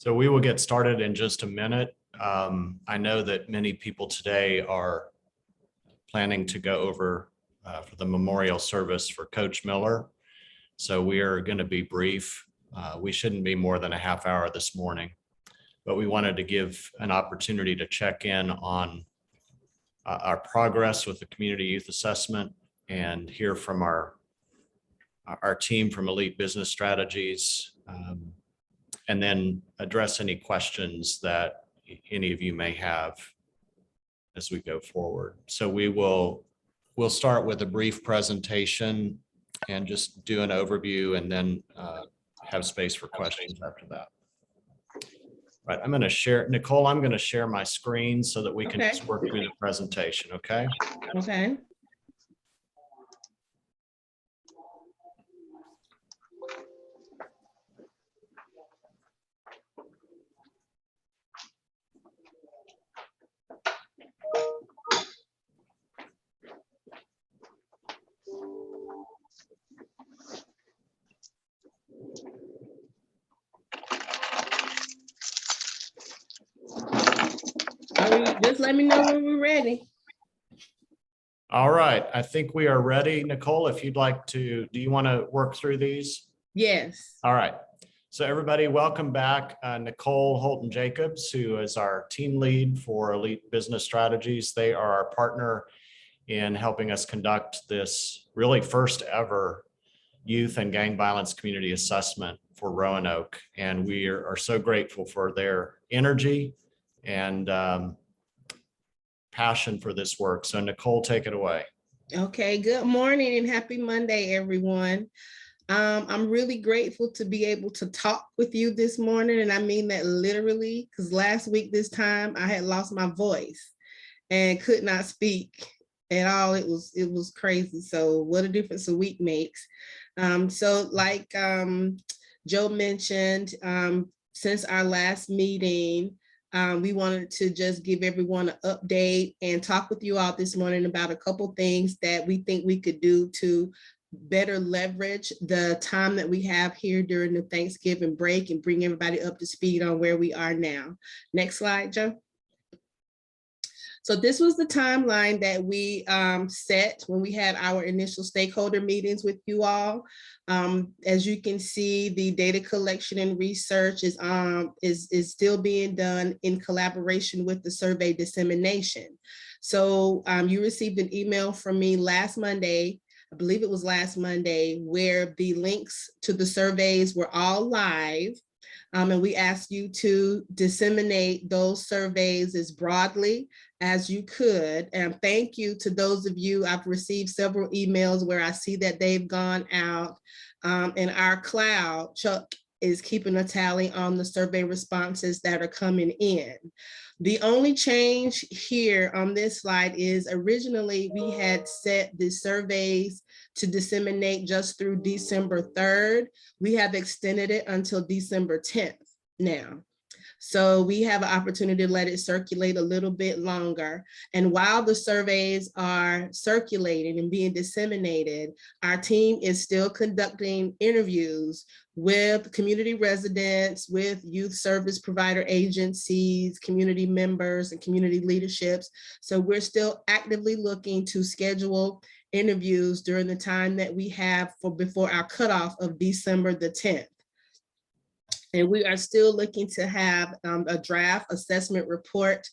So we will get started in just a minute. I know that many people today are planning to go over for the memorial service for Coach Miller. So we are going to be brief. We shouldn't be more than a half hour this morning, but we wanted to give an opportunity to check in on our progress with the community youth assessment and hear from our team from Elite Business Strategies, and then address any questions that any of you may have as we go forward. So we'll start with a brief presentation and just do an overview, and then have space for questions after that. Right, I'm going to share, Nicole, I'm going to share my screen so that we can just work through the presentation, okay? Okay. Just let me know when we're ready. All right, I think we are ready. Nicole, if you'd like to, do you want to work through these? Yes. All right. So everybody, welcome back. Nicole, Holt, and Jacobs, who is our team lead for Elite Business Strategies. They are our partner in helping us conduct this really first ever youth and gang violence community assessment for Roanoke. And we are so grateful for their energy and passion for this work. So Nicole, take it away. Okay, good morning and happy Monday, everyone. I'm really grateful to be able to talk with you this morning, and I mean that literally, because last week this time I had lost my voice and could not speak at all. It was crazy. So what a difference a week makes. So like Joe mentioned, since our last meeting, we wanted to just give everyone an update and talk with you all this morning about a couple things that we think we could do to better leverage the time that we have here during the Thanksgiving break and bring everybody up to speed on where we are now. Next slide, Joe. So this was the timeline that we set when we had our initial stakeholder meetings with you all. As you can see, the data collection and research is still being done in collaboration with the survey dissemination. So you received an email from me last Monday, I believe it was last Monday, where the links to the surveys were all live. And we asked you to disseminate those surveys as broadly as you could. And thank you to those of you. I've received several emails where I see that they've gone out. In our cloud, Chuck is keeping a tally on the survey responses that are coming in. The only change here on this slide is originally we had set the surveys to disseminate just through December 3rd. We have extended it until December 10th now. So we have an opportunity to let it circulate a little bit longer. And while the surveys are circulating and being disseminated, our team is still conducting interviews with community residents, with youth service provider agencies, community members, and community leaderships. So we're still actively looking to schedule interviews during the time that we have for before our cutoff of December the 10th. And we are still looking to have a draft assessment report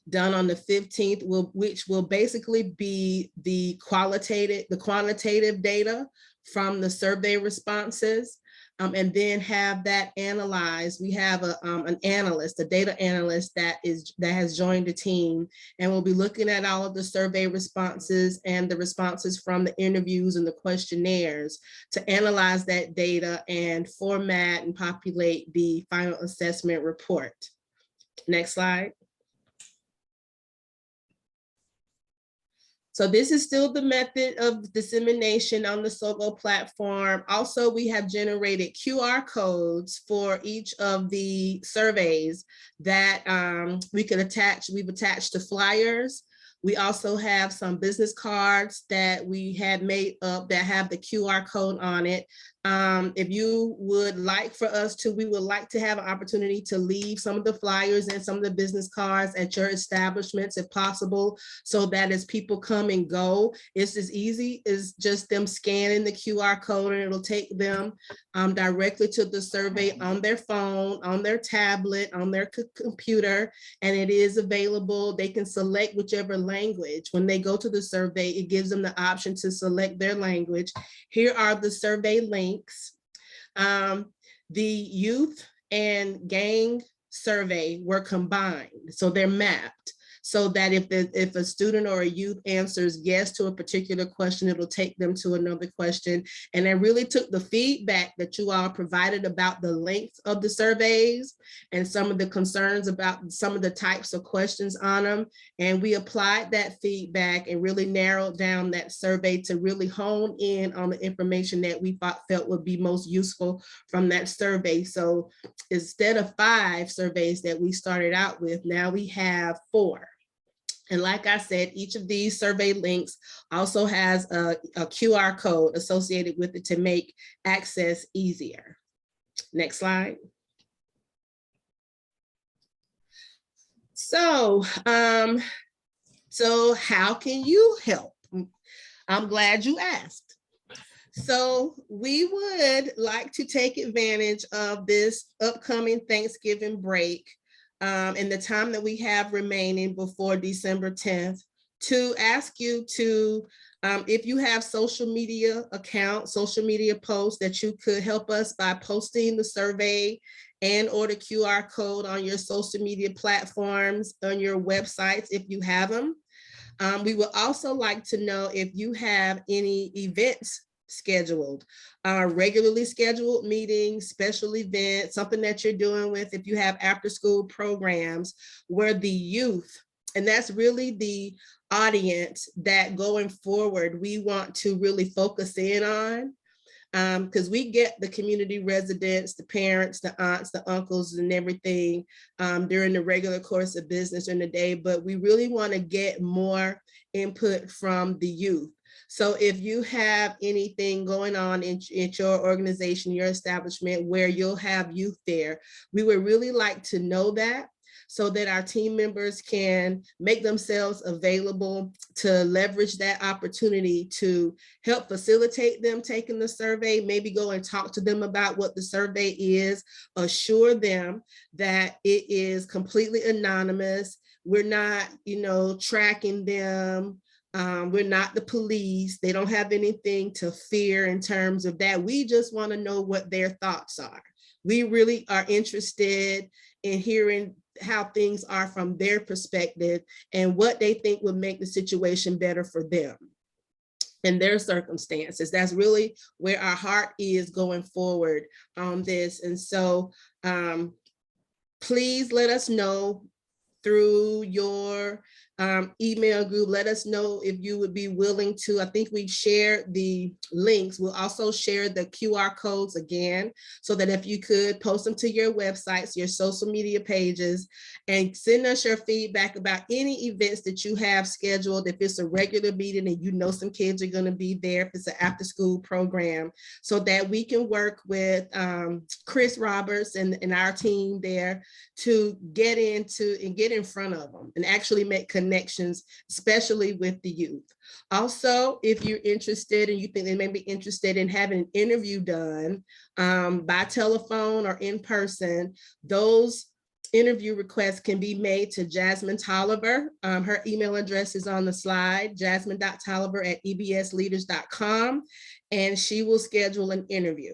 done on the 15th, which will basically be the quantitative data from the survey responses, and then have that analyzed. We have an analyst, a data analyst that has joined the team, and we'll be looking at all of the survey responses and the responses from the interviews and the questionnaires to analyze that data and format and populate the final assessment report. Next slide. So this is still the method of dissemination on the SOGO platform. Also, we have generated QR codes for each of the surveys that we could attach. We've attached to flyers. We also have some business cards that we had made up that have the QR code on it. If you would like for us to, we would like to have an opportunity to leave some of the flyers and some of the business cards at your establishments if possible, so that as people come and go, it's as easy as just them scanning the QR code and it'll take them directly to the survey on their phone, on their tablet, on their computer, and it is available. They can select whichever language. When they go to the survey, it gives them the option to select their language. Here are the survey links. The youth and gang survey were combined, so they're mapped, so that if a student or a youth answers yes to a particular question, it'll take them to another question. And I really took the feedback that you all provided about the length of the surveys and some of the concerns about some of the types of questions on them. And we applied that feedback and really narrowed down that survey to really hone in on the information that we felt would be most useful from that survey. So instead of 5 surveys that we started out with, now we have 4. And like I said, each of these survey links also has a QR code associated with it to make access easier. Next slide. So how can you help? I'm glad you asked. So we would like to take advantage of this upcoming Thanksgiving break and the time that we have remaining before December 10th to ask you to, if you have social media accounts, social media posts, that you could help us by posting the survey and or the QR code on your social media platforms, on your websites, if you have them. We would also like to know if you have any events scheduled, regularly scheduled meetings, special events, something that you're doing with, if you have after school programs where the youth, and that's really the audience that going forward, we want to really focus in on. Because we get the community residents, the parents, the aunts, the uncles, and everything during the regular course of business in the day, but we really want to get more input from the youth. So if you have anything going on in your organization, your establishment, where you'll have youth there, we would really like to know that, so that our team members can make themselves available to leverage that opportunity to help facilitate them taking the survey, maybe go and talk to them about what the survey is, assure them that it is completely anonymous. We're not, tracking them. We're not the police. They don't have anything to fear in terms of that. We just want to know what their thoughts are. We really are interested in hearing how things are from their perspective and what they think would make the situation better for them and their circumstances. That's really where our heart is going forward on this. And so please let us know through your email group. Let us know if you would be willing to. I think we've shared the links. We'll also share the QR codes again, so that if you could post them to your websites, your social media pages, and send us your feedback about any events that you have scheduled. If it's a regular meeting and some kids are going to be there, if it's an after school program, so that we can work with Chris Roberts and our team there to get in front of them and actually make connections, especially with the youth. Also, if you're interested and you think they may be interested in having an interview done by telephone or in person, those interview requests can be made to Jasmine Tolliver. Her email address is on the slide, jasmine.tolliver@ebsleaders.com, and she will schedule an interview.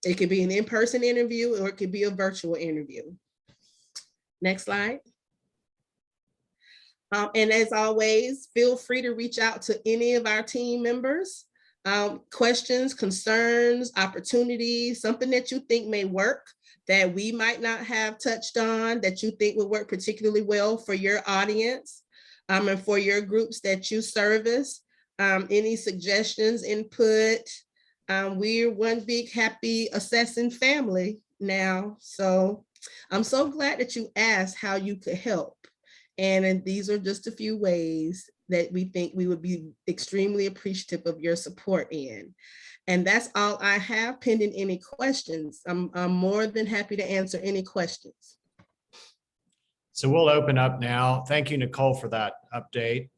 It could be an in-person interview or it could be a virtual interview. Next slide. And as always, feel free to reach out to any of our team members. Questions, concerns, opportunities, something that you think may work that we might not have touched on, that you think would work particularly well for your audience and for your groups that you service. Any suggestions, input. We're one big happy assessing family now. So I'm so glad that you asked how you could help. And these are just a few ways that we think we would be extremely appreciative of your support in. And that's all I have pending any questions. I'm more than happy to answer any questions. So we'll open up now. Thank you, Nicole, for that update.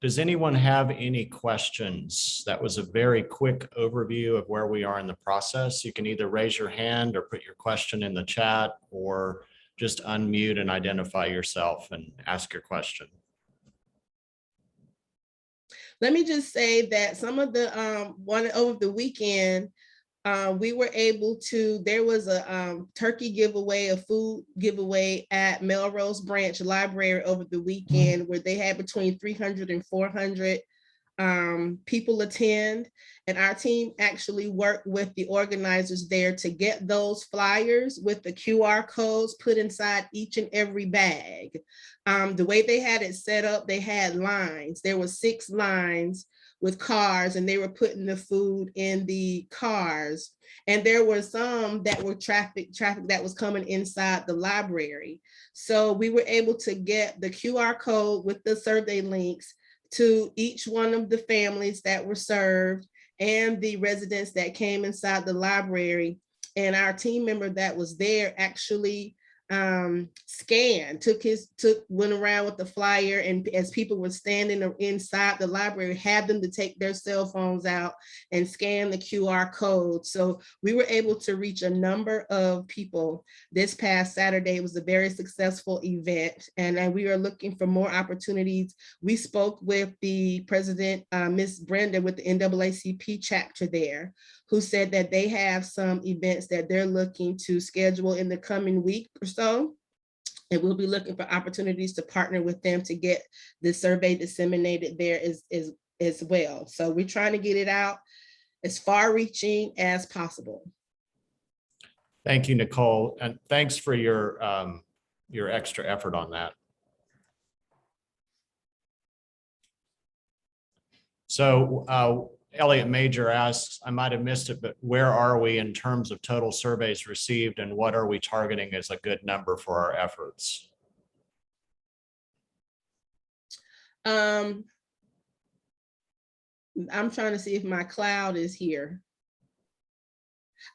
Does anyone have any questions? That was a very quick overview of where we are in the process. You can either raise your hand or put your question in the chat, or just unmute and identify yourself and ask your question. Let me just say that some of the one over the weekend, we were able to, there was a turkey giveaway, a food giveaway at Melrose Branch Library over the weekend, where they had between 300 and 400 people attend. And our team actually worked with the organizers there to get those flyers with the QR codes put inside each and every bag. The way they had it set up, they had lines. There were 6 lines with cars, and they were putting the food in the cars. And there were some that were traffic that was coming inside the library. So we were able to get the QR code with the survey links to each one of the families that were served and the residents that came inside the library. And our team member that was there actually went around with the flyer, and as people were standing inside the library, had them to take their cell phones out and scan the QR code. So we were able to reach a number of people this past Saturday. It was a very successful event, and we are looking for more opportunities. We spoke with the president, Miss Brenda, with the NAACP chapter there, who said that they have some events that they're looking to schedule in the coming week or so. And we'll be looking for opportunities to partner with them to get the survey disseminated there as well. So we're trying to get it out as far reaching as possible. Thank you, Nicole. And thanks for your extra effort on that. So Elliot Major asks, I might have missed it, but where are we in terms of total surveys received, and what are we targeting as a good number for our efforts? I'm trying to see if my cloud is here.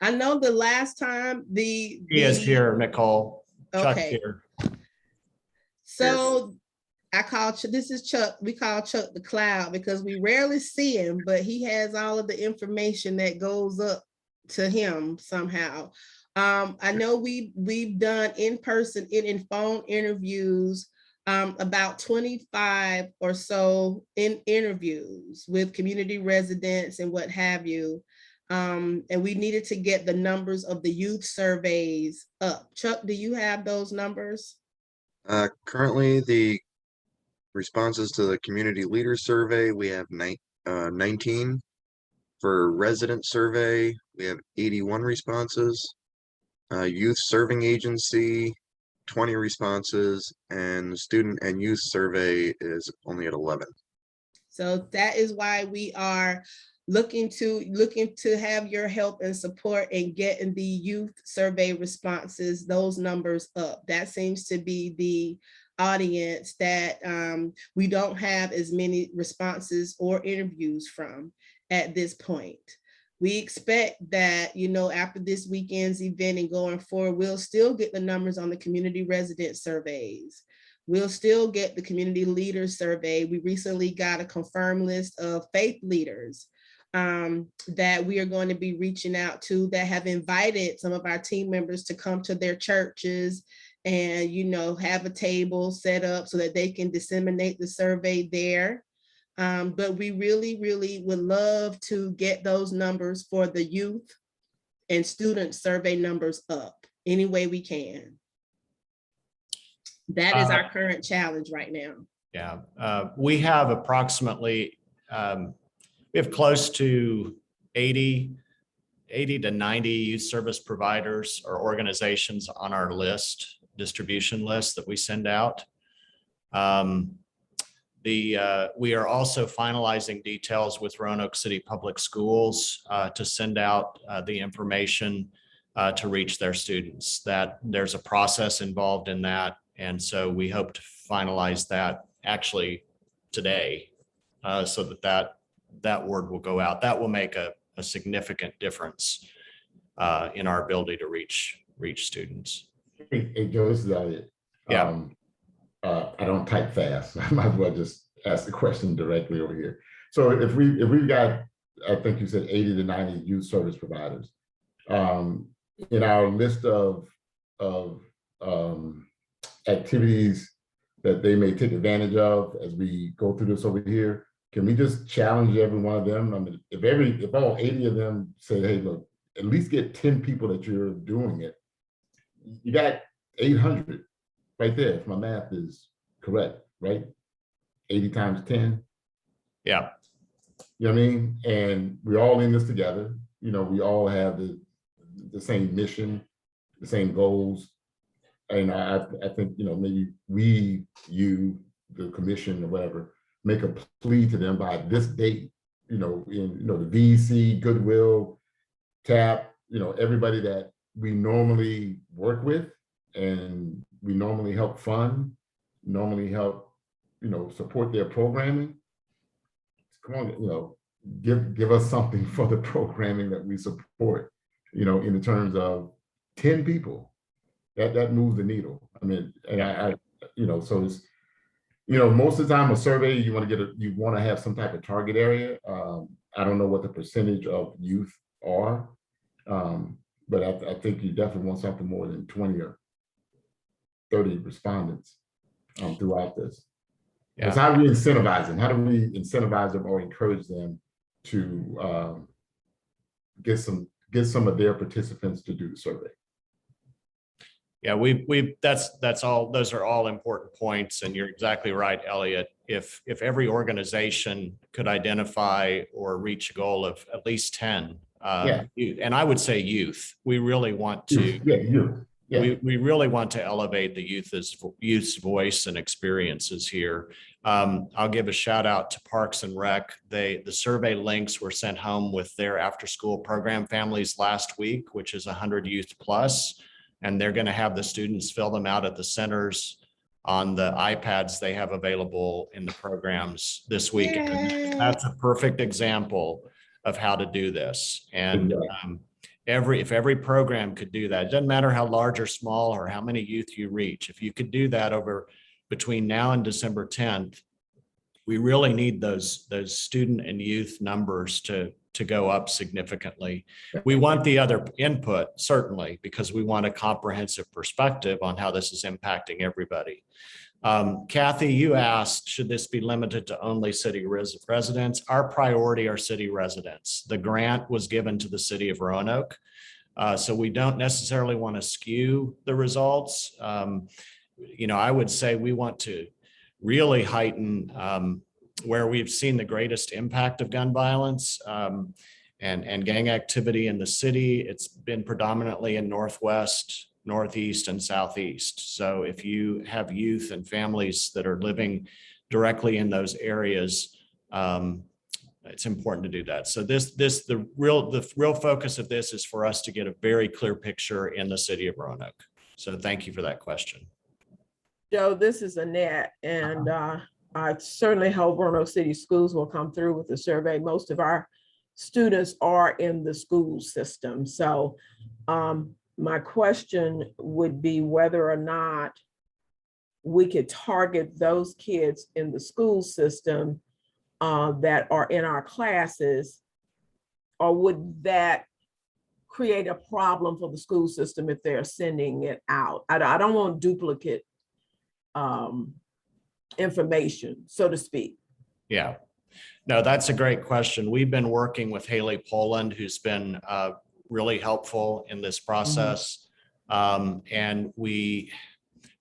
I know the last time he is here, Nicole. Chuck's okay. Here. So I call, this is Chuck, we call Chuck the Cloud because we rarely see him, but he has all of the information that goes up to him somehow. I know we've done in-person and phone interviews, about 25 or so in interviews with community residents and what have you. And we needed to get the numbers of the youth surveys up. Chuck, do you have those numbers? Currently, the responses to the community leader survey, we have 19. For resident survey, we have 81 responses. Youth serving agency, 20 responses, and student and youth survey is only at 11. So that is why we are looking to have your help and support in getting the youth survey responses, those numbers up. That seems to be the audience that we don't have as many responses or interviews from at this point. We expect that, you know, after this weekend's event and going forward, we'll still get the numbers on the community resident surveys. We'll still get the community leaders survey. We recently got a confirmed list of faith leaders that we are going to be reaching out to, that have invited some of our team members to come to their churches and, you know, have a table set up so that they can disseminate the survey there. But we really, really would love to get those numbers for the youth and student survey numbers up any way we can. That is our current challenge right now. Yeah, we have approximately, we have close to 80 to 90 youth service providers or organizations on our list, distribution list that we send out. We are also finalizing details with Roanoke City Public Schools to send out the information to reach their students. That there's a process involved in that. And so we hope to finalize that actually today so that word will go out. That will make a a significant difference in our ability to reach students. Hey, Joe, this is Elliot. Yeah. I don't type fast. I might as well just ask the question directly over here. So if we've got, I think you said 80 to 90 youth service providers, in our list of activities that they may take advantage of as we go through this over here, can we just challenge every one of them? I mean, if all 80 of them say, hey, look, at least get 10 people that you're doing it, you got 800 right there, if my math is correct, right? 80 times 10. Yeah. You know what I mean? And we're all in this together. You know, we all have the same mission, the same goals. And I think, you know, maybe you, the commission or whatever, make a plea to them by this date, you know, the VC, Goodwill, TAP, you know, everybody that we normally work with and we normally help fund, normally help, you know, support their programming. Come on, you know, give us something for the programming that we support, you know, in the terms of 10 people. That moves the needle. I mean, and I you know, so it's, you know, most of the time a survey, you want to have some type of target area. I don't know what the percentage of youth are, but I think you definitely want something more than 20 or 30 respondents throughout this. Yeah. So how do we incentivize them? How do we incentivize them or encourage them to get some of their participants to do the survey? Yeah, that's all, those are all important points. And you're exactly right, Elliot. If every organization could identify or reach a goal of at least 10, and I would say youth, we really want to, we really want to elevate the youth's voice and experiences here. I'll give a shout out to Parks and Rec. The survey links were sent home with their after school program families last week, which is 100 youth plus. And they're going to have the students fill them out at the centers on the iPads they have available in the programs this week. And that's a perfect example of how to do this. And if every program could do that, it doesn't matter how large or small or how many youth you reach. If you could do that between now and December 10th, we really need those student and youth numbers to go up significantly. We want the other input, certainly, because we want a comprehensive perspective on how this is impacting everybody. Kathy, you asked, should this be limited to only city residents? Our priority are city residents. The grant was given to the city of Roanoke, so we don't necessarily want to skew the results. You know, I would say we want to really heighten where we've seen the greatest impact of gun violence and gang activity in the city. It's been predominantly in Northwest, Northeast, and Southeast. So if you have youth and families that are living directly in those areas, it's important to do that. So the real focus of this is for us to get a very clear picture in the city of Roanoke. So thank you for that question. Joe, this is Annette, and I certainly hope Roanoke City Schools will come through with the survey. Most of our students are in the school system. So my question would be whether or not we could target those kids in the school system that are in our classes, or would that create a problem for the school system if they're sending it out? I don't want duplicate information, so to speak. Yeah, no, that's a great question. We've been working with Haley Poland, who's been really helpful in this process. And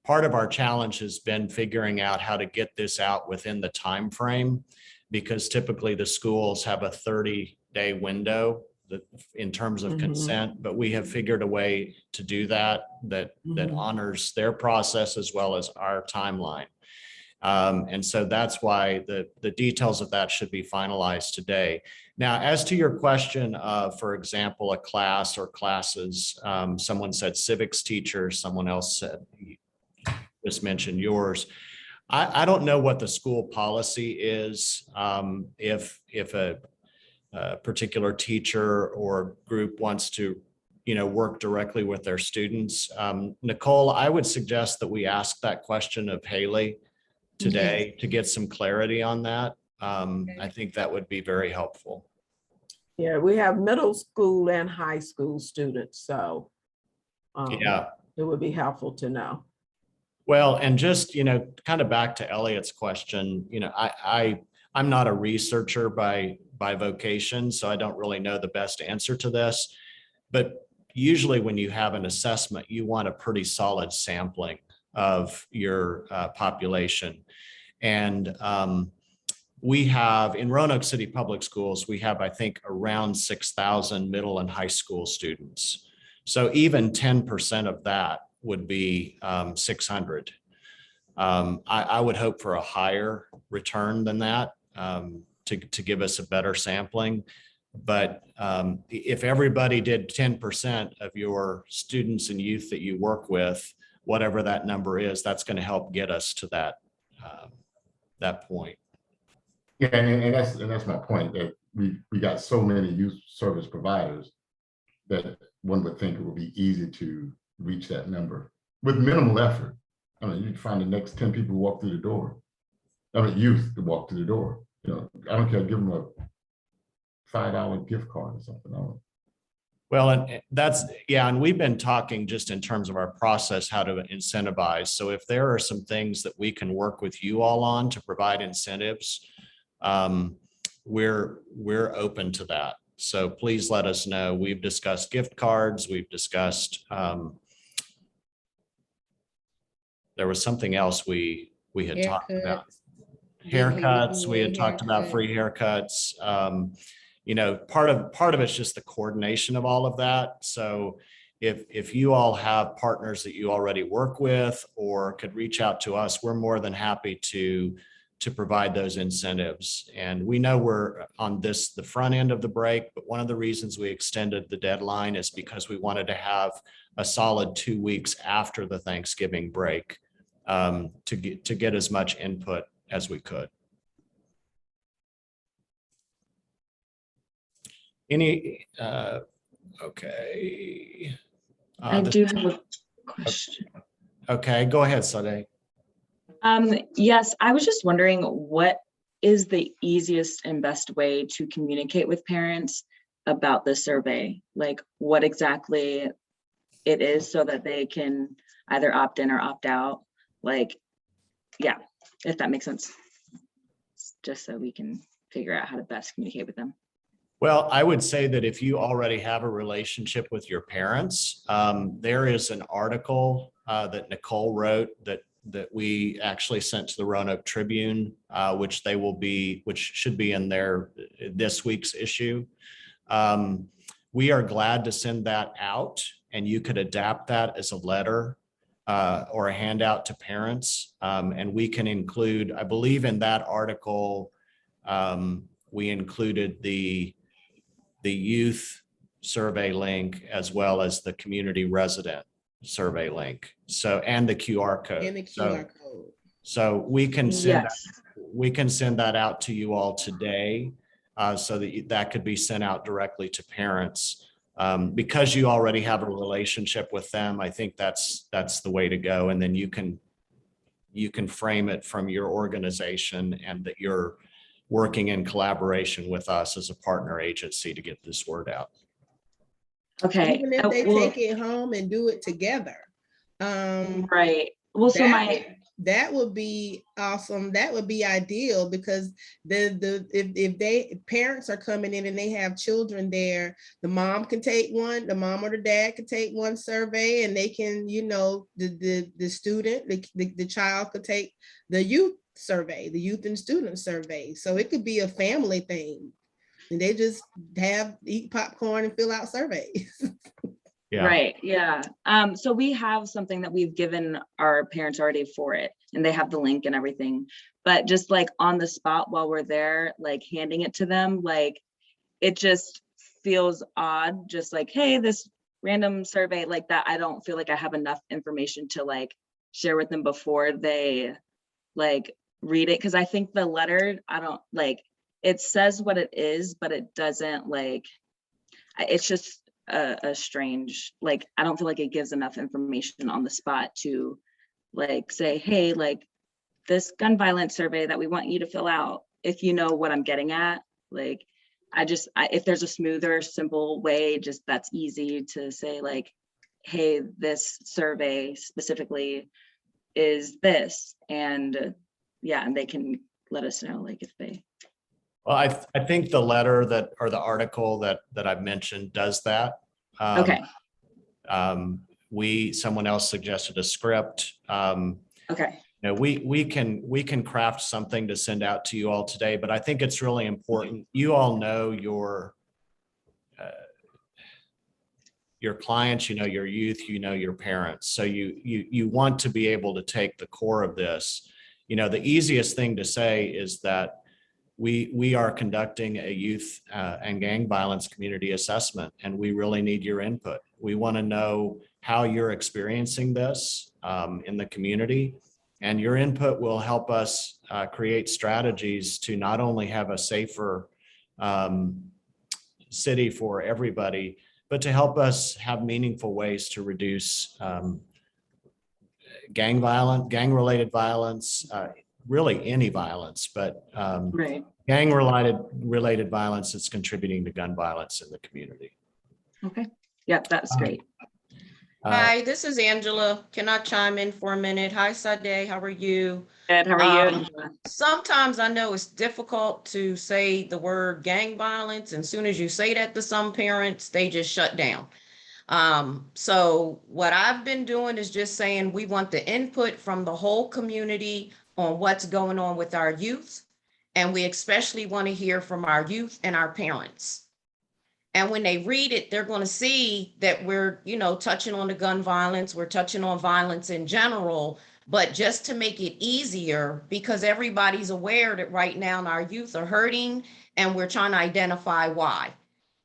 part of our challenge has been figuring out how to get this out within the time frame, because typically the schools have a 30-day window in terms of consent, but we have figured a way to do that honors their process as well as our timeline. And so that's why the details of that should be finalized today. Now, as to your question of, for example, a class or classes, someone said civics teacher, someone else said, just mentioned yours. I don't know what the school policy is. If a particular teacher or group wants to, work directly with their students. Nicole, I would suggest that we ask that question of Haley today to get some clarity on that. I think that would be very helpful. Yeah, we have middle school and high school students, so Yeah. it would be helpful to know. Well, and just, kind of back to Elliot's question, I'm not a researcher by vocation, so I don't really know the best answer to this. But usually when you have an assessment, you want a pretty solid sampling of your population. And we have in Roanoke City Public Schools, we have, I think, around 6,000 middle and high school students. So even 10% of that would be 600. I would hope for a higher return than that to give us a better sampling. But if everybody did 10% of your students and youth that you work with, whatever that number is, that's going to help get us to that point. Yeah, and that's my point, that we got so many youth service providers that one would think it would be easy to reach that number with minimal effort. I mean, you can find the next 10 people who walk through the door. I mean, youth to walk through the door. I don't care, give them a $5 gift card or something. Well, and and we've been talking just in terms of our process, how to incentivize. So if there are some things that we can work with you all on to provide incentives, we're open to that. So please let us know. We've discussed gift cards. We've discussed, there was something else we had talked about. Haircuts. We had talked about free haircuts. Part of it's just the coordination of all of that. So if you all have partners that you already work with or could reach out to us, we're more than happy to provide those incentives. And we know we're on the front end of the break, but one of the reasons we extended the deadline is because we wanted to have a solid 2 weeks after the Thanksgiving break to get as much input as we could. Okay. I do have a question. Okay, go ahead, Sade. Yes, I was just wondering, what is the easiest and best way to communicate with parents about the survey? Like what exactly it is so that they can either opt in or opt out? Like, yeah, if that makes sense. Just so we can figure out how to best communicate with them. Well, I would say that if you already have a relationship with your parents, there is an article that Nicole wrote that we actually sent to the Roanoke Tribune, which should be in this week's issue. We are glad to send that out, and you could adapt that as a letter or a handout to parents. And we can include, I believe in that article, we included the youth survey link as well as the community resident survey link. So, and the QR code. And the QR code. So we can send Yes. that out to you all today, so that could be sent out directly to parents. Because you already have a relationship with them, I think that's the way to go. And then you can frame it from your organization and that you're working in collaboration with us as a partner agency to get this word out. Okay. Even if they well, take it home and do it together. right. Well, so that would be awesome. That would be ideal, because if parents are coming in and they have children there, the mom can take one, the mom or the dad can take one survey, and they can, the student, the child could take the youth survey, the youth and student survey. So it could be a family thing, and they just eat popcorn and fill out surveys. Yeah. Right. Yeah. So we have something that we've given our parents already for it, and they have the link and everything, but just like on the spot while we're there, like handing it to them, like it just feels odd. Just like, hey, this random survey like that. I don't feel like I have enough information to like share with them before they like read it. Cause I think the letter, it says what it is, but it doesn't like, it's just a strange, like, I don't feel like it gives enough information on the spot to like say, hey, like this gun violence survey that we want you to fill out, if you know what I'm getting at. Like, if there's a smoother, simple way, just that's easy to say like, hey, this survey specifically is this, and yeah, and they can let us know like if they. Well, I think the letter that, or the article that I've mentioned does that. Okay. Someone else suggested a script. Okay. You know, we can craft something to send out to you all today, but I think it's really important. You all know your clients, you know, your youth, you know, your parents. So you want to be able to take the core of this. You know, the easiest thing to say is that we are conducting a youth and gang violence community assessment, and we really need your input. We want to know how you're experiencing this in the community, and your input will help us create strategies to not only have a safer city for everybody, but to help us have meaningful ways to reduce gang-related violence, really any violence, but Right. gang-related violence that's contributing to gun violence in the community. Okay. Yep, that's great. Hi, this is Angela. Can I chime in for a minute? Hi, Sade, how are you? Good. How are you, Angela? Sometimes I know it's difficult to say the word gang violence, and as soon as you say that to some parents, they just shut down. So what I've been doing is just saying we want the input from the whole community on what's going on with our youth. And we especially want to hear from our youth and our parents. And when they read it, they're going to see that we're, you know, touching on the gun violence, we're touching on violence in general, but just to make it easier, because everybody's aware that right now our youth are hurting and we're trying to identify why.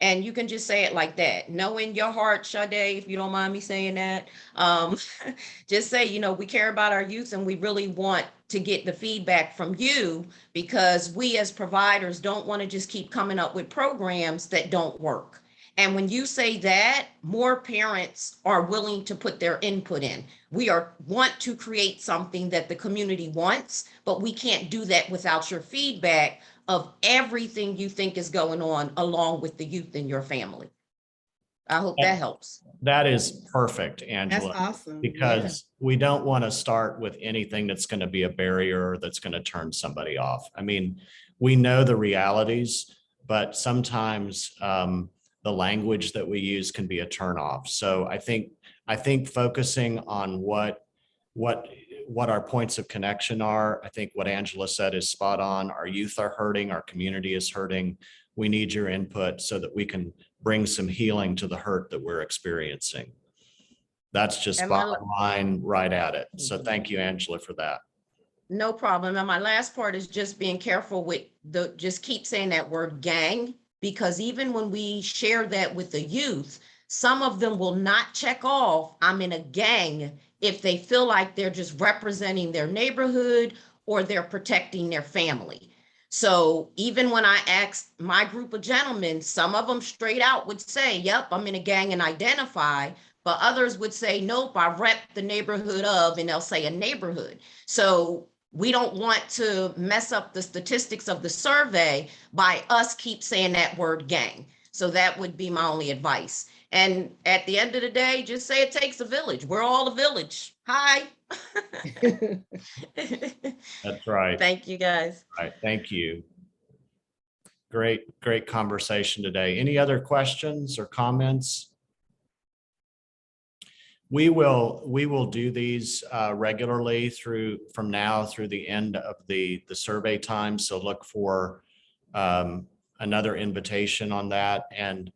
And you can just say it like that. Know in your heart, Sade, if you don't mind me saying that, just say, you know, we care about our youth and we really want to get the feedback from you, because we as providers don't want to just keep coming up with programs that don't work. And when you say that, more parents are willing to put their input in. We want to create something that the community wants, but we can't do that without your feedback of everything you think is going on along with the youth in your family. I hope that helps. That is perfect, That's Angela, awesome. because we don't want to start with anything that's going to be a barrier that's going to turn somebody off. I mean, we know the realities, but sometimes the language that we use can be a turnoff. So I think focusing on what our points of connection are. I think what Angela said is spot on. Our youth are hurting, our community is hurting. We need your input so that we can bring some healing to the hurt that we're experiencing. That's just bottom line right at it. So thank you, Angela, for that. No problem. And my last part is just being careful with just keep saying that word gang, because even when we share that with the youth, some of them will not check off, I'm in a gang, if they feel like they're just representing their neighborhood or they're protecting their family. So even when I asked my group of gentlemen, some of them straight out would say, yep, I'm in a gang and identify, but others would say, nope, I rep the neighborhood of, and they'll say a neighborhood. So we don't want to mess up the statistics of the survey by us keep saying that word gang. So that would be my only advice. And at the end of the day, just say it takes a village. We're all a village. Hi. That's right. Thank you, guys. All right. Thank you. Great conversation today. Any other questions or comments? We will do these regularly from now through the end of the survey time. So look for another invitation on that. And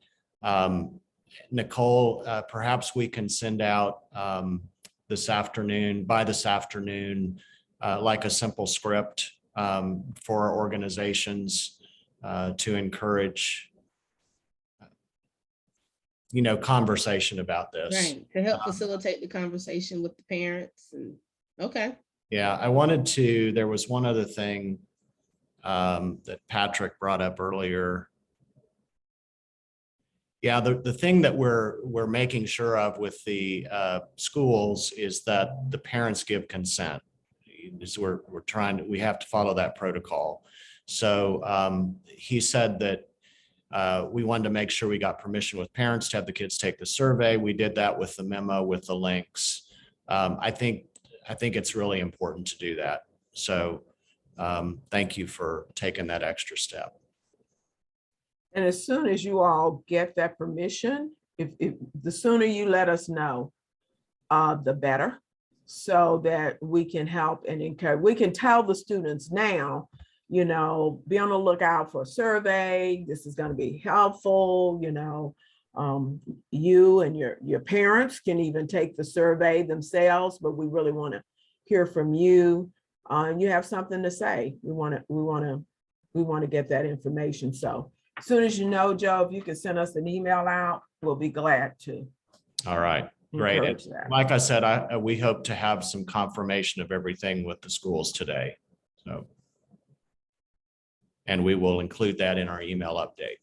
Nicole, perhaps we can send out by this afternoon, like a simple script for our organizations to encourage, conversation about this. Right, to help facilitate the conversation with the parents. And okay. Yeah, there was one other thing that Patrick brought up earlier. Yeah, the thing that we're making sure of with the schools is that the parents give consent. We have to follow that protocol. So he said that we wanted to make sure we got permission with parents to have the kids take the survey. We did that with the memo with the links. I think it's really important to do that. So thank you for taking that extra step. And as soon as you all get that permission, if the sooner you let us know, the better, so that we can help and encourage. We can tell the students now, you know, be on the lookout for a survey. This is going to be helpful. You know, you and your parents can even take the survey themselves, but we really want to hear from you. You have something to say. We want to get that information. So as soon as you know, Joe, if you can send us an email out, we'll be glad to. All right, great. encourage that. Like I said, we hope to have some confirmation of everything with the schools today. So, and we will include that in our email update.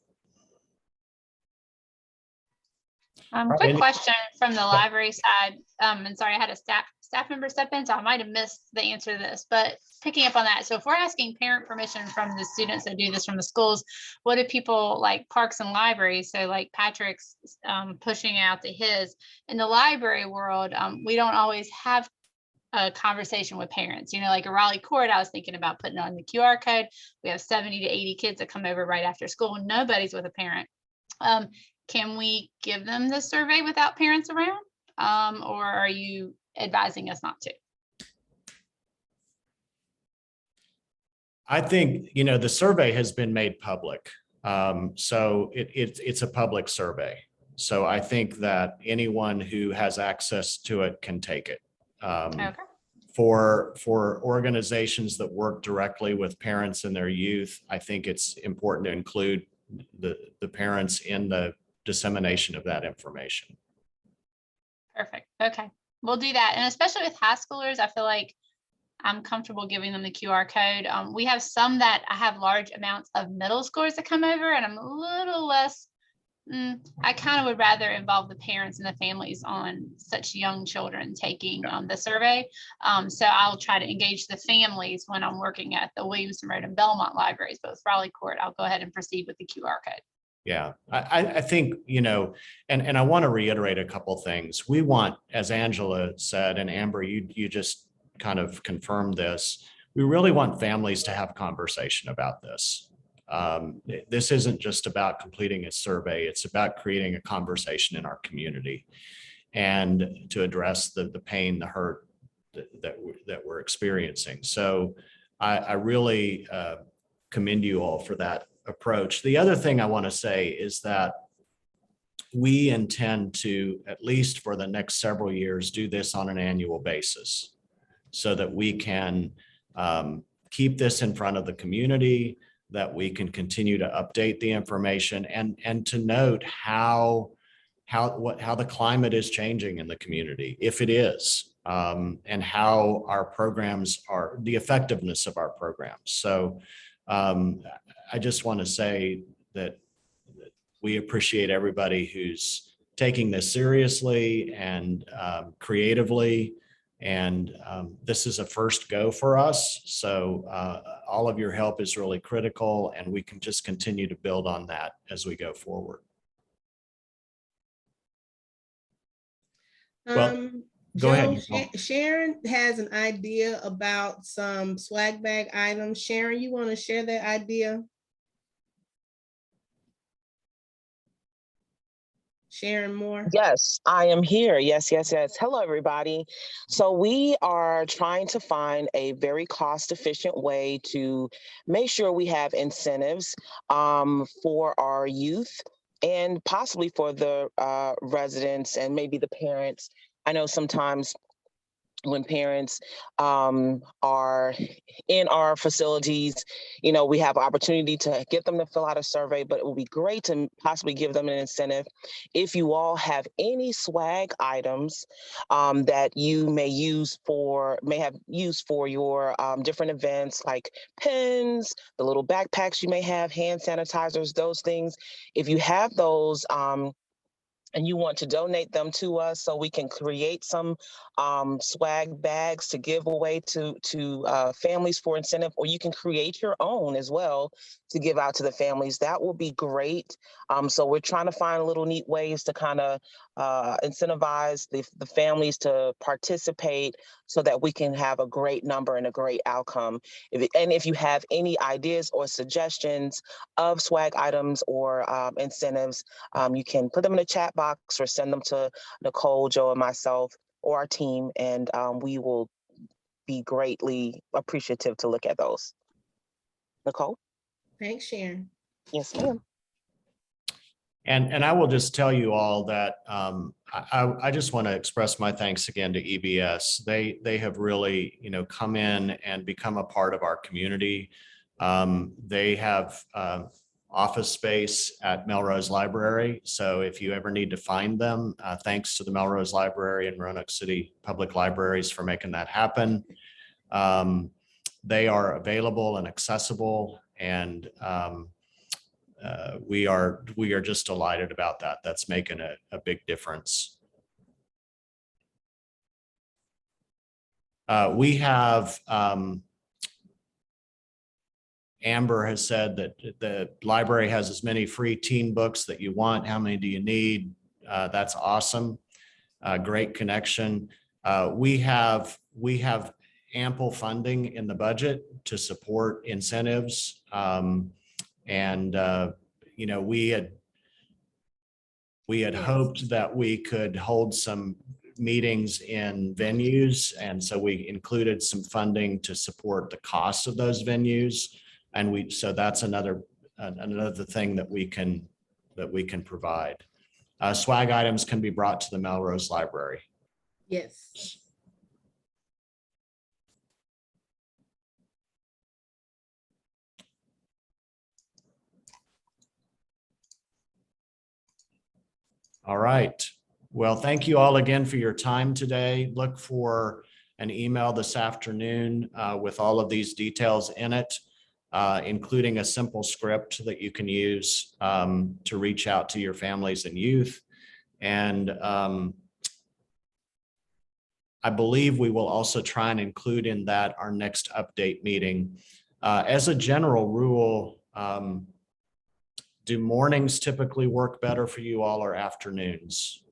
Quick question from the library side. And sorry, I had a staff member step in, so I might have missed the answer to this, but picking up on that. So if we're asking parent permission from the students that do this from the schools, what do people like parks and libraries? So like Patrick's pushing out to his. In the library world, we don't always have a conversation with parents, you know, like a Raleigh Court, I was thinking about putting on the QR code. We have 70 to 80 kids that come over right after school. Nobody's with a parent. Can we give them the survey without parents around? Or are you advising us not to? I think, you know, the survey has been made public. So it's a public survey. So I think that anyone who has access to it can take it. Okay. For organizations that work directly with parents and their youth, I think it's important to include the parents in the dissemination of that information. Perfect. Okay. We'll do that. And especially with high schoolers, I feel like I'm comfortable giving them the QR code. We have some that I have large amounts of middle schoolers that come over, and I'm a little less, I kind of would rather involve the parents and the families on such young children taking the survey. So I'll try to engage the families when I'm working at the Williamson Road and Belmont libraries, but with Raleigh Court, I'll go ahead and proceed with the QR code. Yeah, I think, you know, and I want to reiterate a couple things. We want, as Angela said, and Amber, you just kind of confirmed this, we really want families to have conversation about this. This isn't just about completing a survey, it's about creating a conversation in our community and to address the pain, the hurt that we're experiencing. So I really commend you all for that approach. The other thing I want to say is that we intend to, at least for the next several years, do this on an annual basis so that we can keep this in front of the community, that we can continue to update the information and to note how the climate is changing in the community, if it is, and how our programs are, the effectiveness of our programs. So I just want to say that we appreciate everybody who's taking this seriously and creatively. And this is a first go for us. So all of your help is really critical, and we can just continue to build on that as we go forward. Well, go ahead. Sharon has an idea about some swag bag items. Sharon, you want to share that idea? Sharon Moore? Yes, I am here. Yes. Hello, everybody. So we are trying to find a very cost-efficient way to make sure we have incentives for our youth and possibly for the residents and maybe the parents. I know sometimes when parents are in our facilities, you know, we have opportunity to get them to fill out a survey, but it would be great to possibly give them an incentive. If you all have any swag items that you may have used for your different events, like pens, the little backpacks you may have, hand sanitizers, those things, if you have those, and you want to donate them to us so we can create some swag bags to give away to families for incentive, or you can create your own as well to give out to the families, that will be great. So we're trying to find little neat ways to kind of incentivize the families to participate so that we can have a great number and a great outcome. If you have any ideas or suggestions of swag items or incentives, you can put them in the chat box or send them to Nicole, Joe, and myself, or our team, and we will be greatly appreciative to look at those. Nicole? Thanks, Sharon. Yes, ma'am. And I will just tell you all that I just want to express my thanks again to EBS. They have really, you know, come in and become a part of our community. They have office space at Melrose Library. So if you ever need to find them, thanks to the Melrose Library and Roanoke City Public Libraries for making that happen. They are available and accessible, and we are just delighted about that. That's making a big difference. We have Amber has said that the library has as many free teen books that you want. How many do you need? That's awesome. Great connection. We have ample funding in the budget to support incentives. You know, we had hoped that we could hold some meetings in venues, and so we included some funding to support the cost of those venues. And so that's another thing that we can provide. Swag items can be brought to the Melrose Library. Yes. All right. Well, thank you all again for your time today. Look for an email this afternoon with all of these details in it, including a simple script that you can use to reach out to your families and youth. And I believe we will also try and include in that our next update meeting. As a general rule, do mornings typically work better for you all, or afternoons?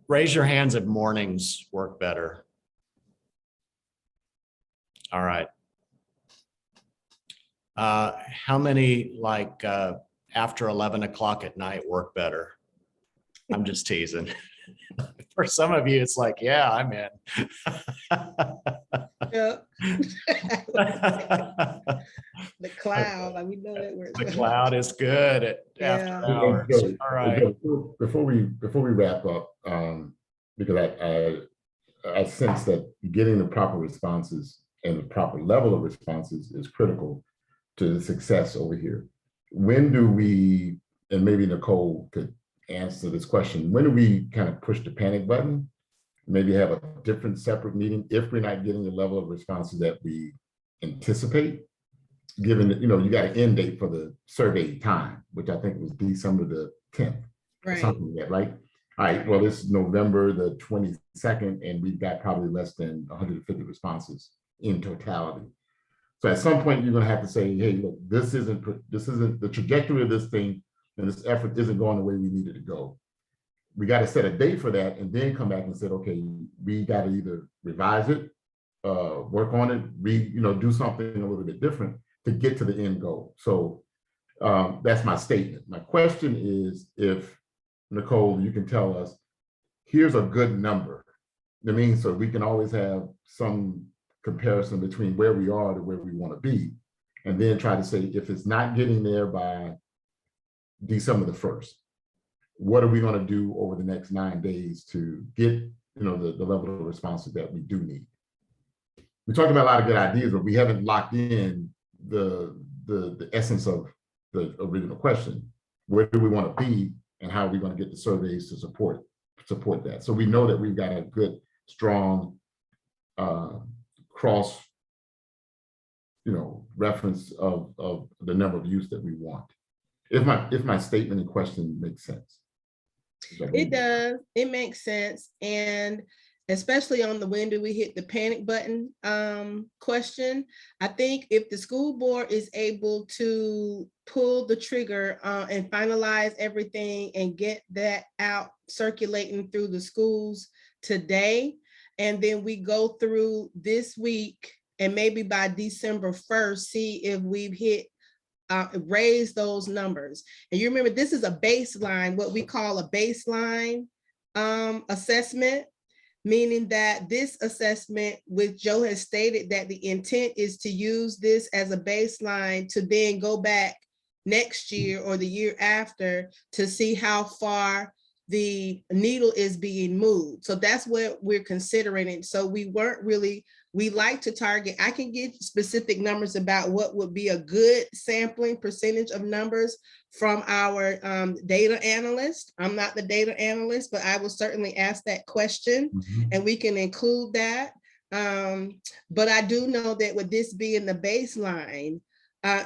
Raise your hands if mornings work better. All right. How many like after 11 o'clock at night work better? I'm just teasing. For some of you, it's like, yeah, I'm in. Yeah. The cloud, like we know that works. The cloud is good at after hours. Joe, All right. Joe, before we wrap up, because I sense that getting the proper responses and the proper level of responses is critical to the success over here. When do we, and maybe Nicole could answer this question, when do we kind of push the panic button? Maybe have a different separate meeting if we're not getting the level of responses that we anticipate, given that, you know, you got an end date for the survey time, which I think was December the 10th, Right. or something like that, right? All right, well, it's November the 22nd, and we've got probably less than 150 responses in totality. So at some point, you're gonna have to say, hey, look, this isn't the trajectory of this thing, and this effort isn't going the way we need it to go. We got to set a date for that, and then come back and say, okay, we got to either revise it, work on it, do something a little bit different to get to the end goal. So that's my statement. My question is, if Nicole, you can tell us, here's a good number. I mean, so we can always have some comparison between where we are to where we want to be, and then try to say, if it's not getting there by December the 1st, what are we going to do over the next 9 days to get the level of responses that we do need? We talked about a lot of good ideas, but we haven't locked in the essence of the original question. Where do we want to be, and how are we going to get the surveys to support that? So we know that we've got a good, strong cross reference of the number of youth that we want. If my statement in question makes sense. It does. It makes sense. And especially on the when do we hit the panic button question, I think if the school board is able to pull the trigger and finalize everything and get that out circulating through the schools today, and then we go through this week and maybe by December 1st, see if we've hit raise those numbers. And you remember, this is a baseline, what we call a baseline assessment, meaning that this assessment, which Joe has stated that the intent is to use this as a baseline to then go back next year or the year after to see how far the needle is being moved. So that's what we're considering. And so we like to target, I can give specific numbers about what would be a good sampling percentage of numbers from our data analyst. I'm not the data analyst, but I will certainly ask that question and we can include that. But I do know that with this being the baseline,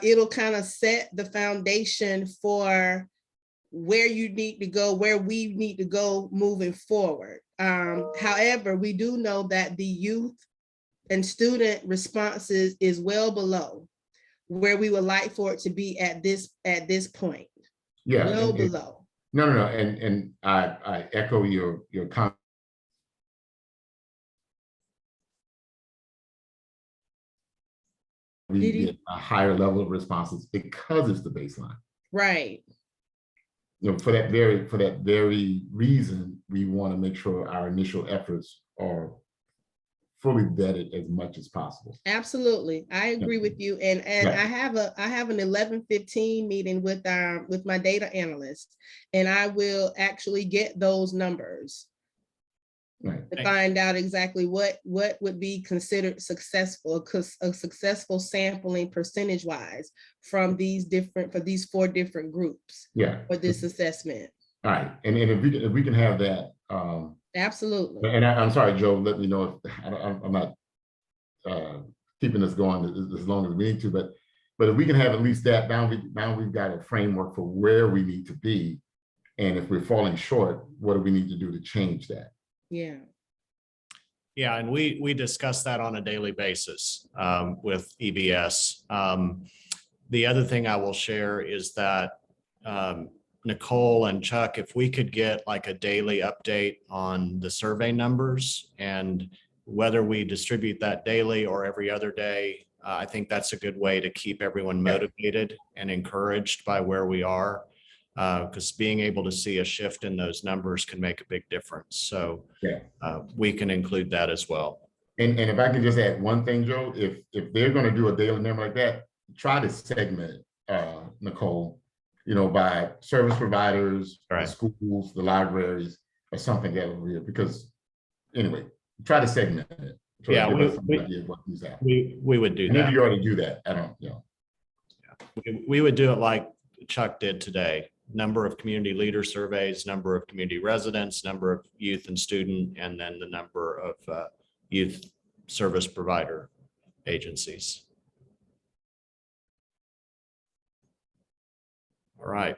it'll kind of set the foundation for where you need to go, where we need to go moving forward. However, we do know that the youth and student responses is well below where we would like for it to be at this point. Yeah, well below. No, and I echo your comment. We get a higher level of responses because it's the baseline. Right. For that very reason, we want to make sure our initial efforts are fully vetted as much as possible. Absolutely, I agree with you. And right. I have an 11:15 meeting with my data analyst, and I will actually get those numbers to find out exactly what would be considered successful, because a successful sampling percentage wise from these 4 different groups. Yeah. For this assessment. All right, and if we can have that. Absolutely. And I'm sorry, Joe, let me know if I'm not keeping this going as long as we need to, but if we can have at least that, now we've got a framework for where we need to be, and if we're falling short, what do we need to do to change that? Yeah. Yeah, and we discuss that on a daily basis with EBS. The other thing I will share is that Nicole and Chuck, if we could get like a daily update on the survey numbers and whether we distribute that daily or every other day, I think that's a good way to keep everyone motivated and encouraged by where we are, because being able to see a shift in those numbers can make a big difference. So we can include that as well. And if I can just add one thing, Joe, if they're going to do a daily number like that, try to segment Nicole, by service providers, the schools, the libraries, or something that over here. Because anyway, try to segment it. So yeah, we would do that. Maybe you already do that. I don't, we would do it like Chuck did today. Number of community leader surveys, number of community residents, number of youth and student, and then the number of youth service provider agencies. All right.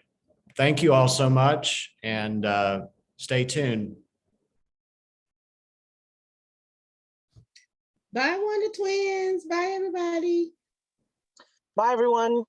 Thank you all so much, and stay tuned. Bye, Wonder Twins. Bye, everybody. Bye, everyone.